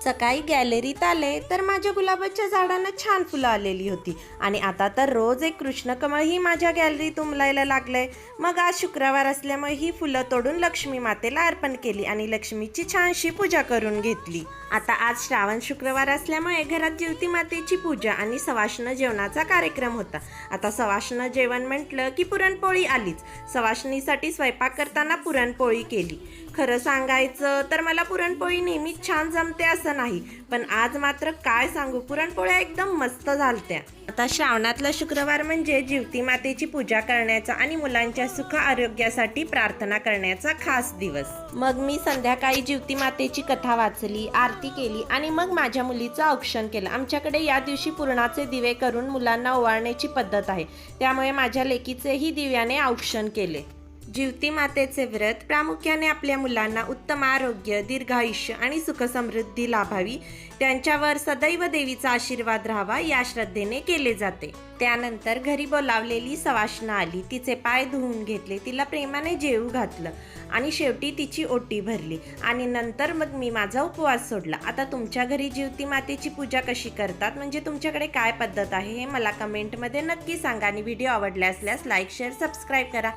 सकाळी गॅलरीत आले तर माझ्या गुलाबाच्या झाडांना छान फुलं आलेली होती आणि आता तर रोज एक कृष्णकमळ ही माझ्या गॅलरीत उमलायला लागलंय. मग आज शुक्रवार असल्यामुळे ही फुलं तोडून लक्ष्मी मातेला अर्पण केली आणि लक्ष्मीची छानशी पूजा करून घेतली. आता आज श्रावण शुक्रवार असल्यामुळे घरात जिवती मातेची पूजा आणि सवाष्ण जेवणाचा कार्यक्रम होता. आता सवाष्ण जेवण म्हटलं की पुरणपोळी आलीच. सवाष्णीसाठी स्वयंपाक करताना पुरणपोळी केली. खरं सांगायचं तर मला पुरणपोळी नेहमीच छान जमते असं नाही, पण आज मात्र काय सांगू, पुरणपोळ्या एकदम मस्त झालत्या. आता श्रावणातला शुक्रवार म्हणजे जिवती मातेची पूजा करण्याचा आणि मुलांच्या सुख आरोग्यासाठी प्रार्थना करण्याचा खास दिवस. मग मी संध्याकाळी जिवती मातेची कथा वाचली, आरती केली आणि मग माझ्या मुलीचं औक्षण केलं. आमच्याकडे या दिवशी पुरणाचे दिवे करून मुलांना ओवाळण्याची पद्धत आहे, त्यामुळे माझ्या लेकीचेही दिव्याने औक्षण केले. जिवती मातेचे व्रत प्रामुख्याने आपल्या मुलांना उत्तम आरोग्य, दीर्घायुष्य आणि सुखसमृद्धी लाभावी, त्यांच्यावर सदैव देवीचा आशीर्वाद राहावा या श्रद्धेने केले जाते. त्यानंतर घरी बोलावलेली सवाष्ण आली, तिचे पाय धुवून घेतले, तिला प्रेमाने जेवू घातलं आणि शेवटी तिची ओटी भरली आणि नंतर मग मी माझा उपवास सोडला. आता तुमच्या घरी जिवती मातेची पूजा कशी करतात, म्हणजे तुमच्याकडे काय पद्धत आहे, हे मला कमेंटमध्ये नक्की सांगा आणि व्हिडिओ आवडला असल्यास लाईक, शेअर, सबस्क्राईब करा.